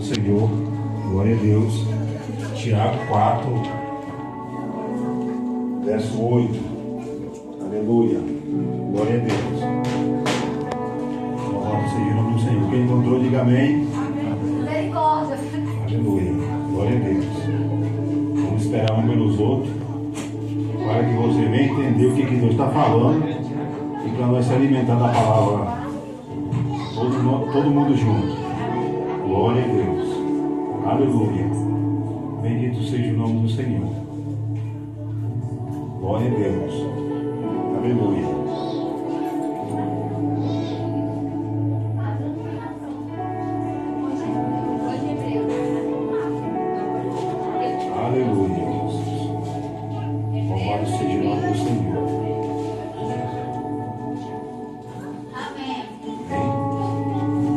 do Senhor. Glória a Deus. Tiago 4, verso 8. Aleluia. Glória a Deus. Louvado seja o nome do Senhor. Quem encontrou, diga amém. Misericórdia. Aleluia. Glória a Deus. Vamos esperar um pelos outros, para que você venha entender o que Deus está falando e para nós se alimentar da palavra. Todo mundo junto. Glória a Deus. Aleluia. Bendito seja o nome do Senhor. Glória a Deus. Aleluia. Aleluia, Jesus. Louvado seja o nome do Senhor. Amém.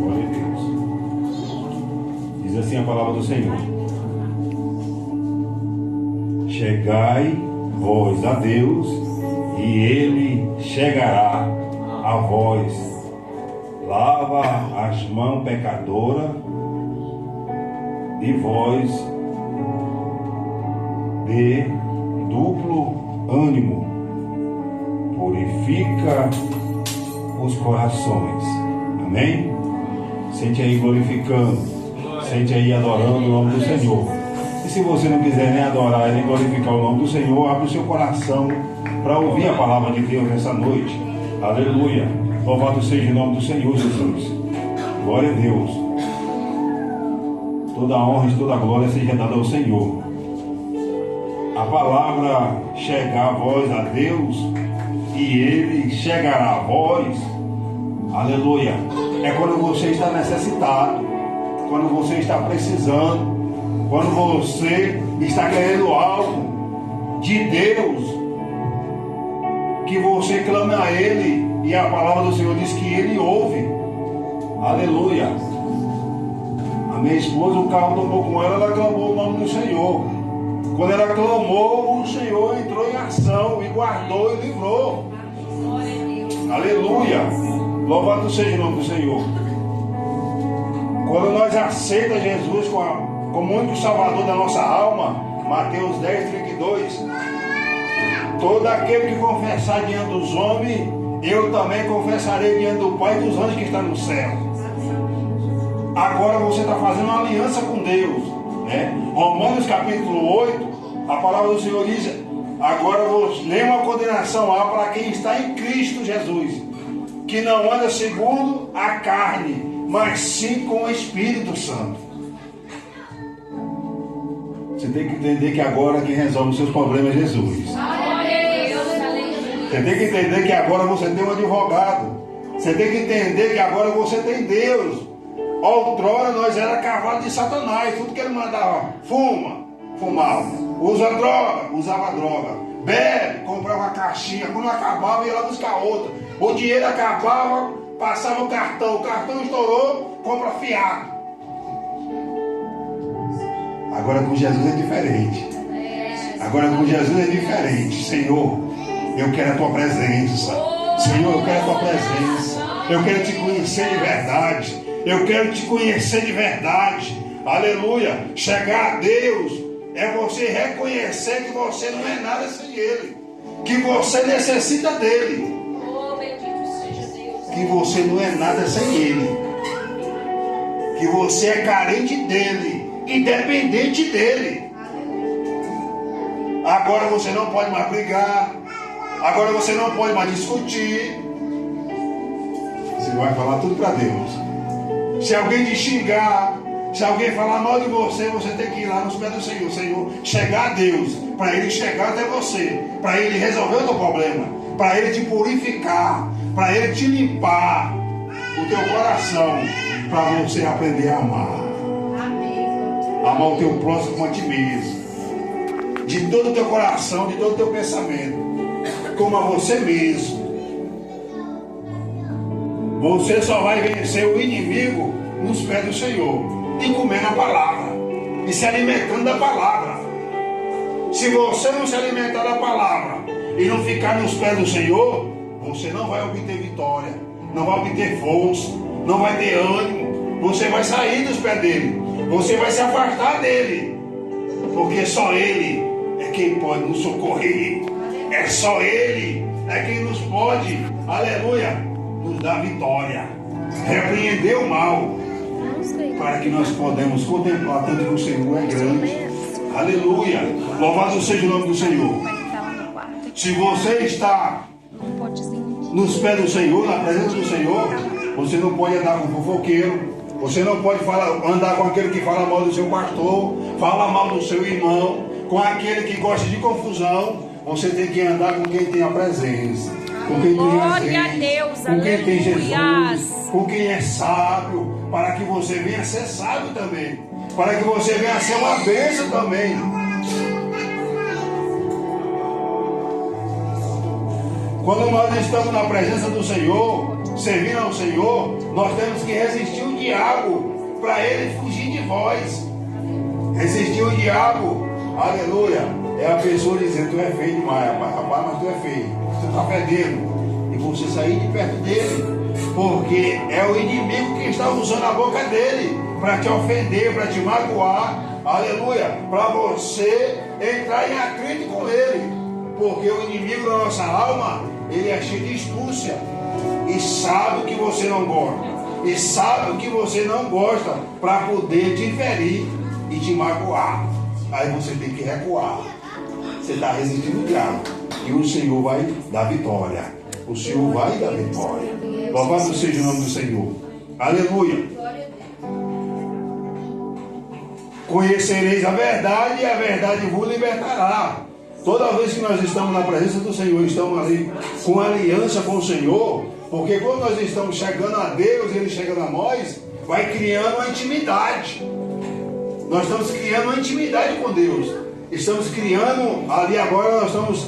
Glória a Deus. Diz assim a palavra do Senhor: chegai vós a Deus, e Ele chegará a vós. Lava as mãos pecadoras, e vós de duplo ânimo, purifica os corações. Amém? Sente aí glorificando, sente aí adorando o nome do Senhor. E se você não quiser nem adorar nem glorificar o nome do Senhor, abre o seu coração para ouvir a palavra de Deus nessa noite. Aleluia. Louvado seja o nome do Senhor Jesus. Glória a Deus. Toda a honra e toda a glória seja dada ao Senhor. A palavra chegar a vós a Deus, e Ele chegará a vós. Aleluia. É quando você está necessitado, quando você está precisando, quando você está querendo algo de Deus, que você clama a Ele, e a palavra do Senhor diz que Ele ouve. Aleluia. A minha esposa, o carro tomou com ela, ela clamou o nome do Senhor. Quando ela clamou, o Senhor entrou em ação e guardou e livrou. Aleluia. Louvado seja o nome do Senhor. Quando nós aceitamos Jesus como único Salvador da nossa alma, Mateus 10, 32, todo aquele que confessar diante dos homens, eu também confessarei diante do Pai e dos anjos que está no céu. Agora você está fazendo uma aliança com Deus, né? Romanos capítulo 8, a palavra do Senhor diz: agora nenhuma condenação há para quem está em Cristo Jesus, que não anda segundo a carne, mas sim com o Espírito Santo. Você tem que entender que agora quem resolve os seus problemas é Jesus. Você tem que entender que agora você tem um advogado. Você tem que entender que agora você tem Deus. Outrora nós era cavalo de Satanás. Tudo que ele mandava: fumava, usa droga, usava droga, bebe, comprava uma caixinha. Quando acabava, ia lá buscar outra. O dinheiro acabava, passava o cartão estourou, compra fiado. Agora com Jesus é diferente. Agora com Jesus é diferente. Senhor, eu quero a tua presença. Senhor, eu quero a tua presença. Eu quero te conhecer de verdade. Eu quero te conhecer de verdade. Aleluia. Chegar a Deus é você reconhecer que você não é nada sem Ele, que você necessita dEle, que você não é nada sem Ele, que você é carente dEle, independente dEle. Agora você não pode mais brigar, agora você não pode mais discutir. Você vai falar tudo para Deus. Se alguém te xingar, se alguém falar mal de você, você tem que ir lá nos pés do Senhor. Senhor, chegar a Deus, para Ele chegar até você, para Ele resolver o teu problema, para Ele te purificar, para Ele te limpar o teu coração, para você aprender a amar. Amar o teu próximo como a ti mesmo, de todo o teu coração, de todo o teu pensamento, como a você mesmo. Você só vai vencer o inimigo nos pés do Senhor, e comendo a palavra, e se alimentando da palavra. Se você não se alimentar da palavra e não ficar nos pés do Senhor, você não vai obter vitória, não vai obter força, não vai ter ânimo. Você vai sair dos pés dele. Você vai se afastar dele, porque só ele é quem pode nos socorrer. É só ele é quem nos pode, aleluia, nos dar vitória, repreender o mal, para que nós podemos contemplar tanto que o Senhor é grande. Aleluia, louvado seja o nome do Senhor. Se você está nos pés do Senhor, na presença do Senhor, você não pode andar com fofoqueiro, você não pode andar com aquele que fala mal do seu pastor, fala mal do seu irmão, com aquele que gosta de confusão. Você tem que andar com quem tem a presença, com quem tem a Deus, com quem tem Jesus, com quem é sábio, para que você venha ser sábio também, para que você venha ser uma bênção também. Quando nós estamos na presença do Senhor, servindo ao Senhor, nós temos que resistir o diabo, para ele fugir de vós. Resistir o diabo, aleluia. É a pessoa dizendo: tu é feio demais, rapaz, mas tu é feio, tu está fedendo. E você sair de perto dele, porque é o inimigo que está usando a boca dele para te ofender, para te magoar, aleluia, para você entrar em atrito com ele, porque o inimigo da nossa alma, ele é cheio de astúcia, e sabe o que você não gosta, e sabe o que você não gosta, para poder te ferir e te magoar. Aí você tem que recuar. Você está resistindo o diabo, e o Senhor vai dar vitória. O Senhor vai dar vitória. Louvado seja o nome do Senhor. Aleluia. Conhecereis a verdade, e a verdade vos libertará. Toda vez que nós estamos na presença do Senhor, estamos ali com aliança com o Senhor, porque quando nós estamos chegando a Deus, Ele chegando a nós, vai criando uma intimidade. Nós estamos criando uma intimidade com Deus. Estamos criando, ali agora nós estamos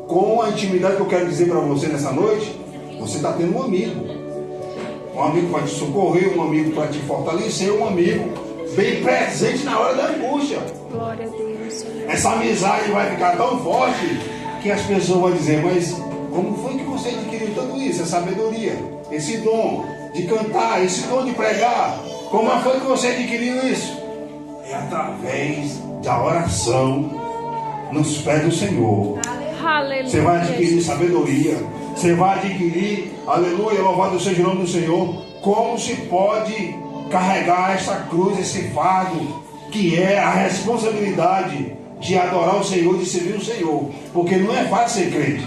com a intimidade que eu quero dizer para você nessa noite. Você está tendo um amigo para te socorrer, um amigo para te fortalecer, um amigo bem presente na hora da angústia. Glória a Deus. Essa amizade vai ficar tão forte que as pessoas vão dizer: mas como foi que você adquiriu tudo isso? Essa sabedoria, esse dom de cantar, esse dom de pregar, como foi que você adquiriu isso? É através da oração nos pés do Senhor. Aleluia. Você vai adquirir sabedoria, você vai adquirir, aleluia, louvado seja o nome do Senhor, como se pode carregar essa cruz, esse fardo, que é a responsabilidade de adorar o Senhor, de servir o Senhor, porque não é fácil ser crente.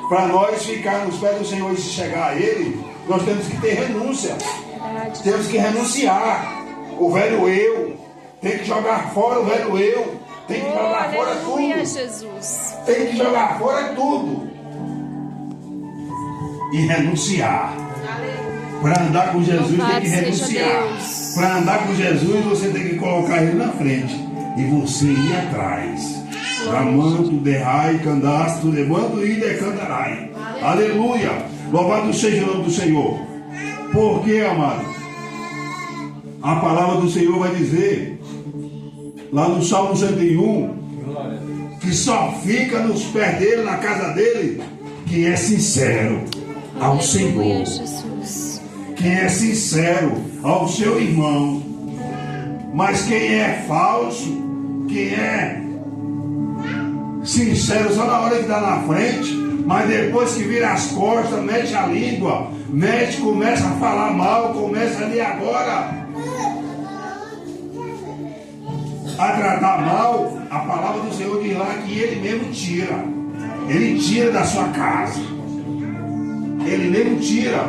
Para nós ficar nos pés do Senhor e se chegar a Ele, nós temos que ter renúncia, temos que renunciar o velho eu, tem que jogar fora o velho eu, tem que jogar fora tudo. Jesus. Tem que jogar fora tudo e renunciar. Para andar com Jesus tem que renunciar. Para andar com Jesus você tem que colocar Ele na frente e você ir atrás. Ramanto, derrai, candasto, levanto e decantarai. Aleluia. Louvado seja o nome do Senhor. Porque, amado, a palavra do Senhor vai dizer lá no Salmo 101 que só fica nos pés dele, na casa dele, quem é sincero ao Senhor, quem é sincero ao seu irmão. Mas quem é falso, quem é sincero só na hora que está na frente, mas depois que vira as costas, mete a língua, começa a falar mal, começa ali agora a tratar mal, a palavra do Senhor diz lá que Ele mesmo tira. Ele tira da sua casa. Ele mesmo tira.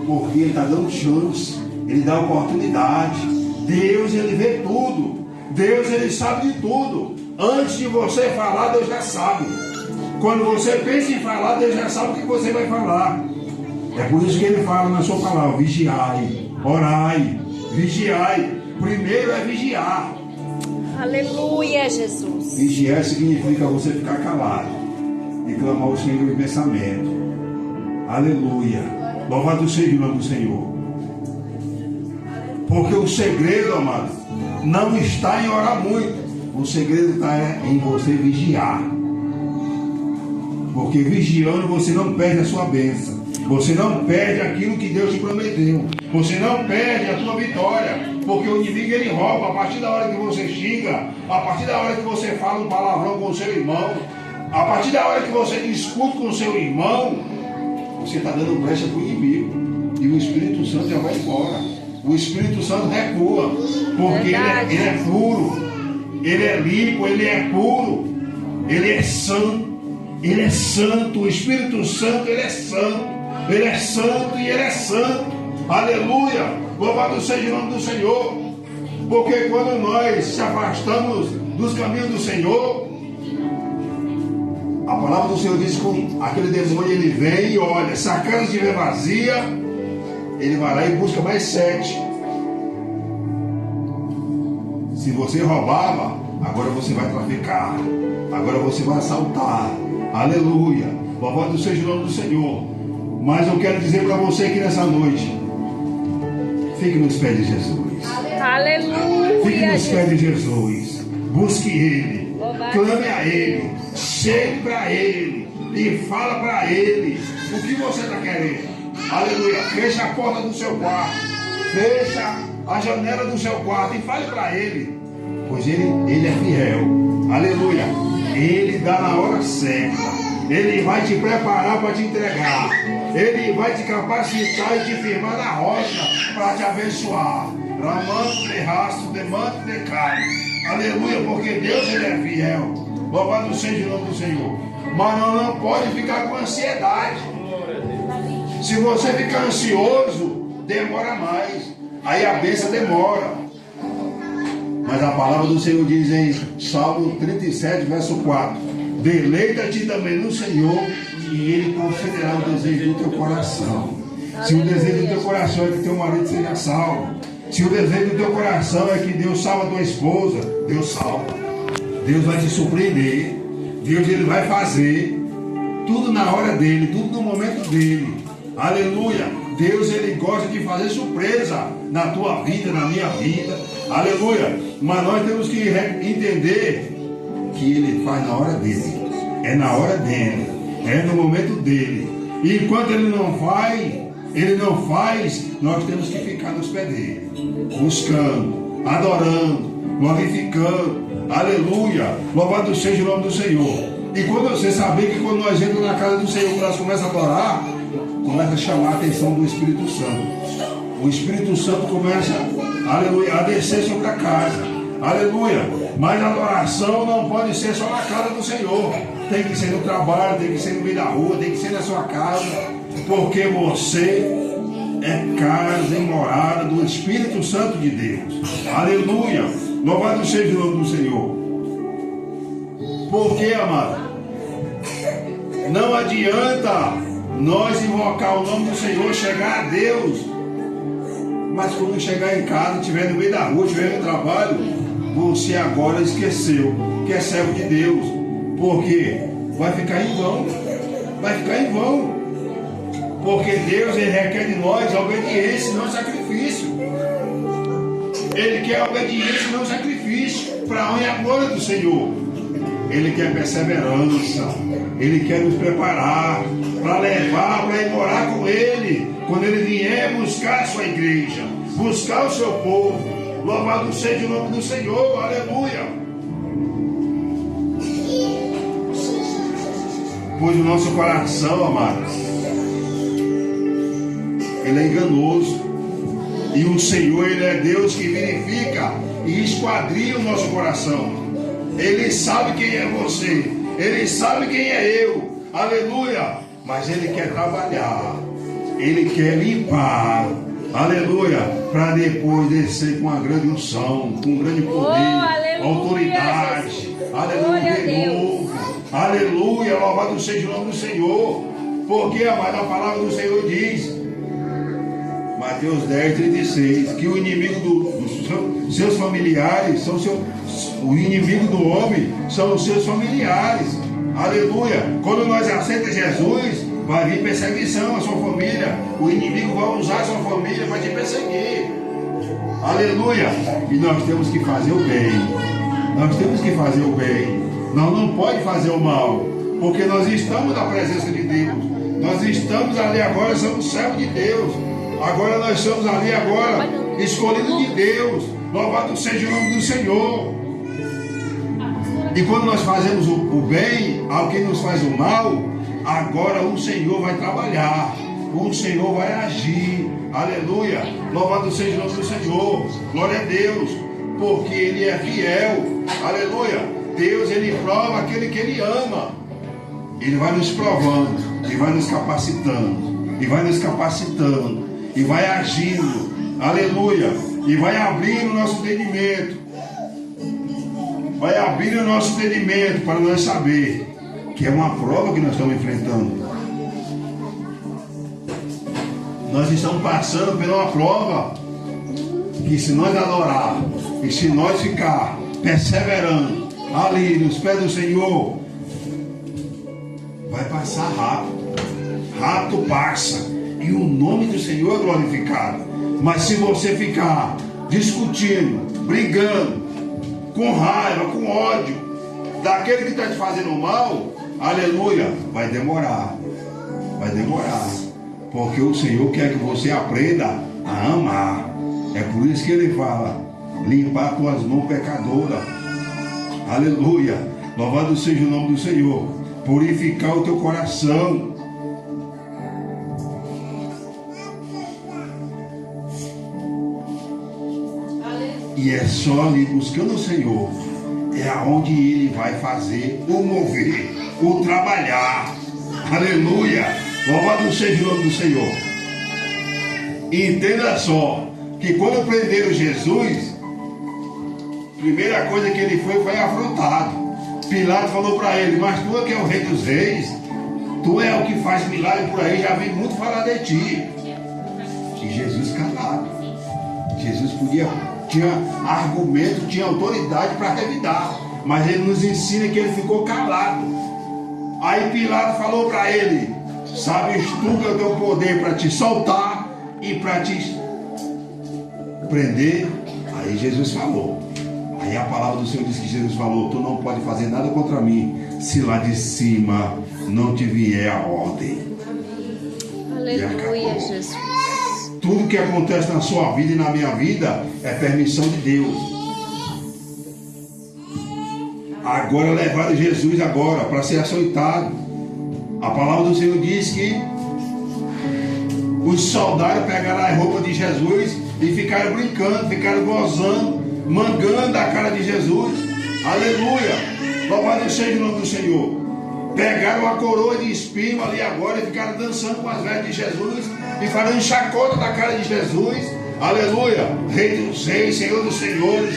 Porque Ele está dando chance. Ele dá oportunidade. Deus, Ele vê tudo. Deus, Ele sabe de tudo. Antes de você falar, Deus já sabe. Quando você pensa em falar, Deus já sabe o que você vai falar. É por isso que Ele fala na sua palavra: vigiai, orai, vigiai. Primeiro é vigiar. Aleluia, Jesus. Vigiar significa você ficar calado e clamar ao Senhor em pensamento. Aleluia. Louvado seja o nome do Senhor. Porque o segredo, amado, não está em orar muito. O segredo está em você vigiar. Porque vigiando você não perde a sua bênção. Você não perde aquilo que Deus te prometeu. Você não perde a sua vitória. Porque o inimigo ele rouba a partir da hora que você xinga, a partir da hora que você fala um palavrão com o seu irmão, a partir da hora que você discute com o seu irmão, você está dando brecha para o inimigo. E o Espírito Santo já vai embora. O Espírito Santo recua. Porque ele é puro. Ele é limpo, ele é puro. Ele é santo. Ele é santo. O Espírito Santo, ele é santo. Ele é santo e ele é santo. Aleluia. Louvado seja o nome do Senhor. Porque quando nós se afastamos dos caminhos do Senhor, a palavra do Senhor diz que aquele demônio ele vem e olha, se a casa estiver vazia, ele vai lá e busca mais 7. Se você roubava, agora você vai traficar, agora você vai assaltar. Aleluia. Louvado seja o nome do Senhor. Mas eu quero dizer para você aqui nessa noite, fique nos pés de Jesus. Aleluia. Fique nos pés de Jesus. Busque Ele. Clame a Ele. Chegue para Ele. E fala para Ele o que você está querendo. Aleluia. Feche a porta do seu quarto. Fecha a janela do seu quarto e fale para Ele. Pois Ele é fiel. Aleluia. Ele dá na hora certa. Ele vai te preparar para te entregar. Ele vai te capacitar e te firmar na rocha para te abençoar. Ramando de raço, de manto de carne. Aleluia, porque Deus ele é fiel. Louvado seja o nome do Senhor. Mas não pode ficar com ansiedade. Se você ficar ansioso, demora mais. Aí a bênção demora. Mas a palavra do Senhor diz em Salmo 37, verso 4: deleita-te também no Senhor, e Ele concederá o desejo do teu coração. Se o desejo do teu coração é que teu marido seja salvo, se o desejo do teu coração é que Deus salva a tua esposa, Deus salva. Deus vai te surpreender. Deus ele vai fazer tudo na hora dele, tudo no momento dele. Aleluia. Deus ele gosta de fazer surpresa na tua vida, na minha vida. Aleluia. Mas nós temos que entender que ele faz na hora dele. É na hora dele. É no momento dele. E enquanto ele não faz, nós temos que ficar nos pés dele, buscando, adorando, glorificando. Aleluia. Louvado seja o nome do Senhor. E quando você saber que quando nós entramos na casa do Senhor, nós começamos a adorar, começa a chamar a atenção do Espírito Santo. O Espírito Santo começa, aleluia, a descer sobre a casa. Aleluia. Mas a adoração não pode ser só na casa do Senhor. Tem que ser no trabalho, tem que ser no meio da rua, tem que ser na sua casa. Porque você é casa e morada do Espírito Santo de Deus. Aleluia. Louvado seja o nome do Senhor. Porque, amado, não adianta nós invocar o nome do Senhor, chegar a Deus, mas quando chegar em casa, estiver no meio da rua, estiver no trabalho, você agora esqueceu que é servo de Deus. Porque vai ficar em vão. Vai ficar em vão. Porque Deus ele requer de nós obediência e não sacrifício. Ele quer obediência e não sacrifício. Para a honra e a glória do Senhor. Ele quer perseverança. Ele quer nos preparar para levar, para ir morar com Ele. Quando Ele vier buscar a sua igreja, buscar o seu povo. Louvado seja o nome do Senhor. Aleluia. Pois o nosso coração, amados, ele é enganoso. E o Senhor, Ele é Deus que verifica e esquadria o nosso coração. Ele sabe quem é você. Ele sabe quem é eu. Aleluia. Mas Ele quer trabalhar. Ele quer limpar. Aleluia. Para depois descer com uma grande unção, com um grande poder, autoridade. Jesus. Aleluia. De novo. Aleluia. Louvado seja o nome do Senhor. Porque, amado, a palavra do Senhor diz, Mateus 10, 36, que o inimigo dos seus familiares são o inimigo do homem são os seus familiares. Aleluia. Quando nós aceitamos Jesus, vai vir perseguição à sua família. O inimigo vai usar a sua família para te perseguir. Aleluia. E nós temos que fazer o bem. Nós temos que fazer o bem. Nós não pode fazer o mal, porque nós estamos na presença de Deus. Nós estamos ali agora, somos servos de Deus. Agora nós estamos ali agora escolhido de Deus. Louvado seja o nome do Senhor. E quando nós fazemos o bem ao que nos faz o mal, agora o Senhor vai trabalhar, o Senhor vai agir. Aleluia. Louvado seja o nome do Senhor. Glória a Deus, porque Ele é fiel. Aleluia. Deus, Ele prova aquele que Ele ama. Ele vai nos provando, e vai nos capacitando, e vai nos capacitando, e vai agindo. Aleluia. E vai abrindo o nosso entendimento. Vai abrir o nosso entendimento para nós saber que é uma prova que nós estamos enfrentando. Nós estamos passando por uma prova que, se nós adorar e se nós ficar perseverando ali nos pés do Senhor, vai passar rápido. Rápido passa e o nome do Senhor é glorificado. Mas se você ficar discutindo, brigando, com raiva, com ódio daquele que está te fazendo mal, aleluia, vai demorar, porque o Senhor quer que você aprenda a amar. É por isso que Ele fala: limpar tuas mãos pecadoras, aleluia, louvado seja o nome do Senhor, purificar o teu coração. E é só ali buscando o Senhor, é aonde Ele vai fazer o mover, o trabalhar. Aleluia! Louvado seja o nome do Senhor. Entenda só, que quando prenderam Jesus, a primeira coisa que ele foi afrontado. Pilato falou para ele: mas tu é que é o rei dos reis, tu é o que faz milagre por aí, já vi muito falar de ti. E Jesus calado. Jesus tinha argumento, tinha autoridade para revidar, mas Ele nos ensina que Ele ficou calado. Aí Pilato falou para ele: sabes tu que eu tenho poder para te soltar e para te prender? Aí Jesus falou. Aí a palavra do Senhor diz que Jesus falou: tu não pode fazer nada contra mim se lá de cima não te vier a ordem. Aleluia, Jesus. Tudo que acontece na sua vida e na minha vida é permissão de Deus. Agora levaram Jesus agora para ser açoitado. A palavra do Senhor diz que os soldados pegaram a roupa de Jesus e ficaram brincando, ficaram gozando, mangando a cara de Jesus. Aleluia! Louvado seja o nome do Senhor. Pegaram a coroa de espinho ali agora e ficaram dançando com as vestes de Jesus e fazendo chacota da cara de Jesus. Aleluia! Rei dos reis, Senhor dos senhores.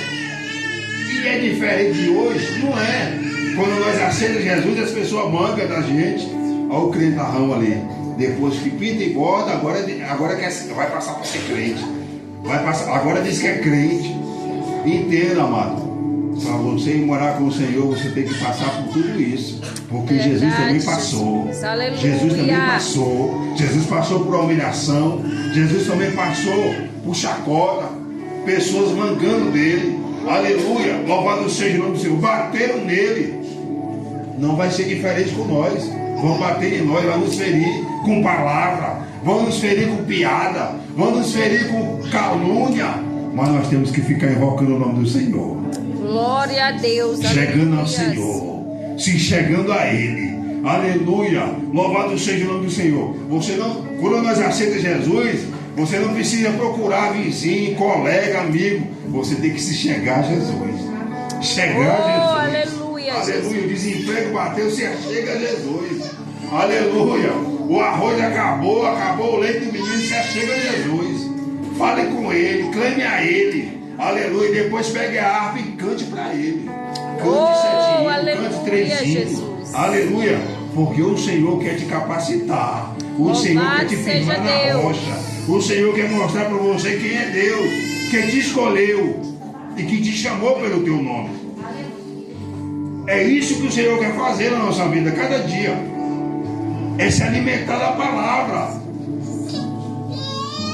E é diferente de hoje, não é? Quando nós aceitamos Jesus, as pessoas mangam da gente. Olha o crentarrão ali. Depois que pinta e borda, agora vai passar para ser crente. Agora diz que é crente. Entenda, amado. Para você ir morar com o Senhor, você tem que passar por tudo isso. Porque verdade, Jesus também passou. Jesus também passou. Jesus passou por humilhação. Jesus também passou por chacota. Pessoas mangando dele. Aleluia. Louvado seja o nome do Senhor. Bateram nele. Não vai ser diferente com nós. Vão bater em nós, vão nos ferir com palavra, vão nos ferir com piada, vão nos ferir com calúnia. Mas nós temos que ficar invocando o nome do Senhor. Glória a Deus. Chegando ao Senhor, se chegando a Ele. Aleluia. Louvado seja o nome do Senhor. Quando nós aceitamos Jesus, você não precisa procurar vizinho, colega, amigo. Você tem que se chegar a Jesus. Chegar a Jesus. Aleluia. Aleluia. O desemprego bateu, você chega a Jesus. Aleluia. O arroz acabou o leite do menino, você chega a Jesus. Fale com Ele, clame a Ele. Aleluia. Depois pegue a harpa e cante para Ele. Cante 7 hinos, cante 3 hinos. Aleluia. Porque o Senhor quer te capacitar. O Senhor quer te firmar na rocha. O Senhor quer mostrar para você quem é Deus, quem te escolheu e que te chamou pelo teu nome. É isso que o Senhor quer fazer na nossa vida, cada dia. É se alimentar da palavra.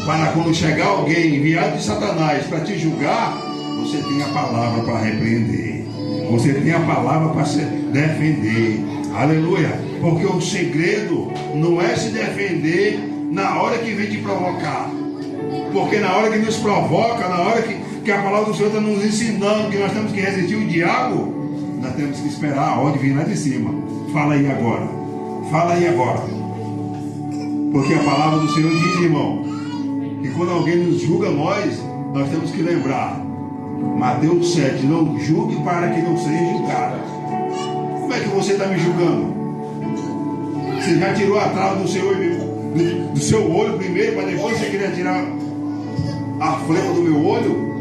Para quando chegar alguém enviado de Satanás para te julgar, você tem a palavra para repreender. Você tem a palavra para se defender. Aleluia. Porque o segredo não é se defender na hora que vem te provocar. Porque na hora que nos provoca, na hora que a palavra do Senhor está nos ensinando que nós temos que resistir o diabo, nós temos que esperar a ordem vir lá de cima. Fala aí agora. Fala aí agora. Porque a palavra do Senhor diz, irmão, que quando alguém nos julga, nós temos que lembrar. Mateus 7, não julgue para que não seja julgado. Como é que você está me julgando? Você já tirou a trava do seu olho primeiro, para depois você querer tirar a flema do meu olho?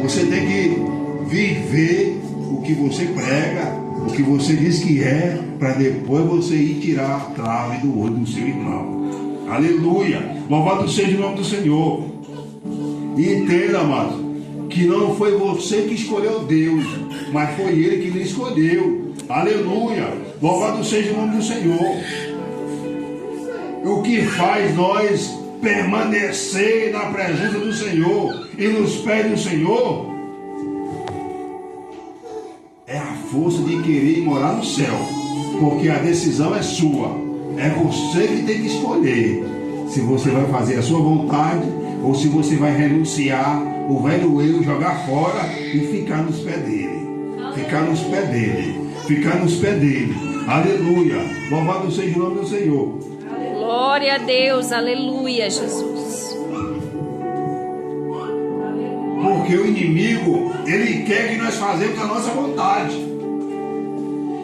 Você tem que viver o que você prega, o que você diz que é, para depois você ir tirar a trave do olho do seu irmão. Aleluia! Louvado seja o nome do Senhor. E entenda, amado, que não foi você que escolheu Deus, mas foi Ele que lhe escolheu. Aleluia! Louvado seja o nome do Senhor. O que faz nós permanecer na presença do Senhor e nos pés do Senhor é a força de querer morar no céu, porque a decisão é sua. É você que tem que escolher se você vai fazer a sua vontade ou se você vai renunciar o velho eu, jogar fora e ficar nos pés dele. Ficar nos pés dele. Ficar nos pés dele. Aleluia. Louvado seja o nome do Senhor. Glória a Deus, aleluia, Jesus. Porque o inimigo, ele quer que nós façamos a nossa vontade.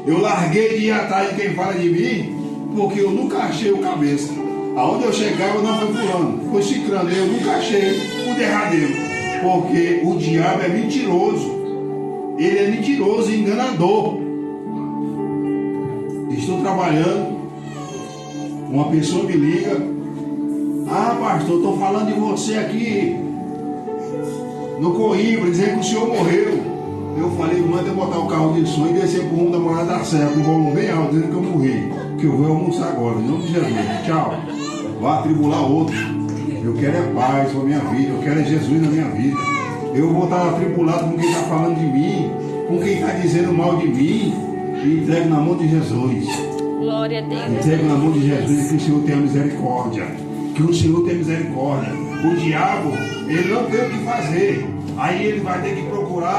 Eu larguei de ir atrás de quem fala de mim, porque eu nunca achei o cabeça. Aonde eu chegava não foi fulano, foi ciclano. Eu nunca achei o derradeiro. Porque o diabo é mentiroso. Ele é mentiroso e enganador. Estou trabalhando, uma pessoa me liga: ah, pastor, estou falando de você aqui no Coimbra, dizendo que o senhor morreu. Eu falei: manda eu botar o carro de som e descer para o rumo da Morada da Serra, com um volume bem alto, dizendo que eu morri, que eu vou almoçar agora, em nome de Jesus. Tchau. Vá atribular outro. Eu quero é paz para a minha vida, eu quero é Jesus na minha vida. Eu vou estar atribulado com quem está falando de mim, com quem está dizendo mal de mim, e entrego na mão de Jesus. Glória a Deus. Entrego na mão de Jesus, que o Senhor tenha misericórdia. Que o Senhor tenha misericórdia. O diabo, ele não tem o que fazer. Aí ele vai ter que procurar